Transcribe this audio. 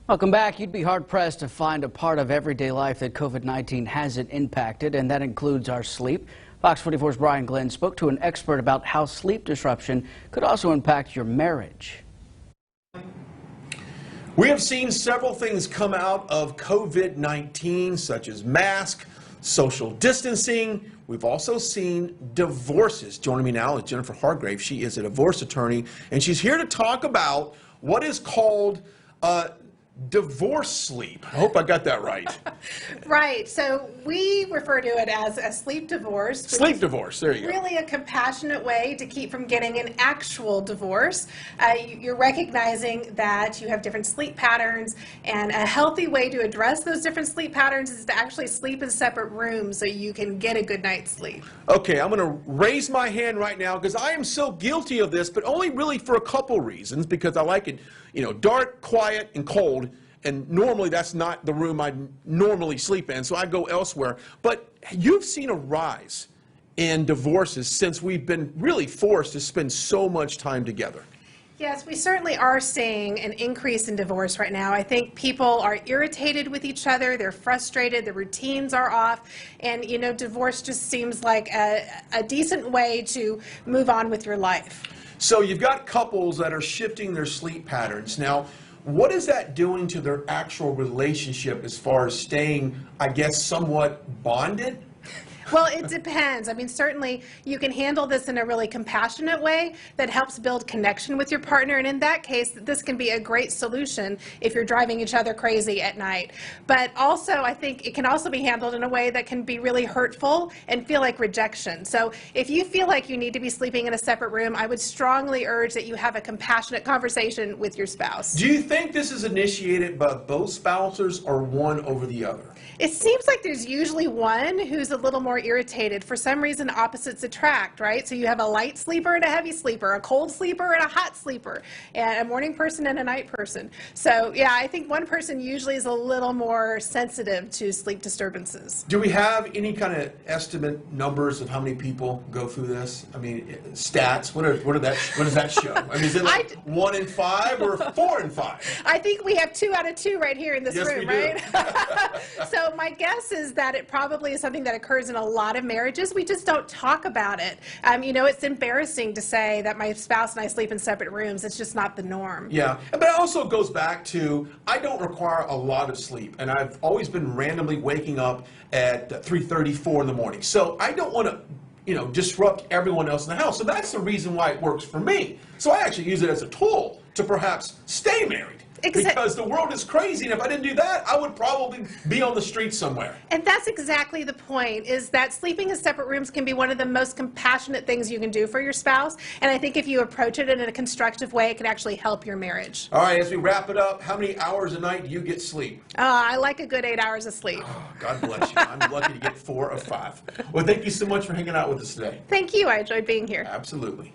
Welcome back. You'd be hard-pressed to find a part of everyday life that COVID-19 hasn't impacted, and that includes our sleep. Fox 44's Brian Glenn spoke to an expert about how sleep disruption could also impact your marriage. We have seen several things come out of COVID-19, such as masks, social distancing. We've also seen divorces. Joining me now is Jennifer Hargrave. She is a divorce attorney, and she's here to talk about what is called divorce sleep. I hope I got that right. Right. So we refer to it as a sleep divorce. Sleep divorce. There you go. Really a compassionate way to keep from getting an actual divorce. You're recognizing that you have different sleep patterns, and a healthy way to address those different sleep patterns is to actually sleep in separate rooms so you can get a good night's sleep. Okay, I'm going to raise my hand right now because I am so guilty of this, but only really for a couple reasons, because I like it, dark, quiet, and cold. And normally that's not the room I normally sleep in, so I go elsewhere. But you've seen a rise in divorces since we've been really forced to spend so much time together. Yes, we certainly are seeing an increase in divorce right now. I think people are irritated with each other, they're frustrated, the routines are off, and divorce just seems like a decent way to move on with your life. So you've got couples that are shifting their sleep patterns. Now, what is that doing to their actual relationship as far as staying, I guess, somewhat bonded? Well, it depends. I mean, certainly you can handle this in a really compassionate way that helps build connection with your partner. And in that case, this can be a great solution if you're driving each other crazy at night. But also, I think it can also be handled in a way that can be really hurtful and feel like rejection. So if you feel like you need to be sleeping in a separate room, I would strongly urge that you have a compassionate conversation with your spouse. Do you think this is initiated by both spouses or one over the other? It seems like there's usually one who's a little more irritated. For some reason, opposites attract, right? So you have a light sleeper and a heavy sleeper, a cold sleeper and a hot sleeper, and a morning person and a night person. So yeah, I think one person usually is a little more sensitive to sleep disturbances. Do we have any kind of estimate numbers of how many people go through this? I mean, stats, what does that show? I mean, is it like 1 in 5 or 4 in 5? I think we have 2 out of 2 right here in this room, right? So my guess is that it probably is something that occurs in a lot of marriages. We just don't talk about it. It's embarrassing to say that my spouse and I sleep in separate rooms. It's just not the norm. Yeah, but it also goes back to, I don't require a lot of sleep, and I've always been randomly waking up at 3:30, 4 in the morning. So I don't want to disrupt everyone else in the house. So that's the reason why it works for me. So I actually use it as a tool to perhaps stay married. Because the world is crazy, and if I didn't do that, I would probably be on the street somewhere. And that's exactly the point, is that sleeping in separate rooms can be one of the most compassionate things you can do for your spouse. And I think if you approach it in a constructive way, it can actually help your marriage. All right, as we wrap it up, how many hours a night do you get sleep? I like a good 8 hours of sleep. Oh, God bless you. I'm lucky to get 4 or 5. Well, thank you so much for hanging out with us today. Thank you. I enjoyed being here. Absolutely.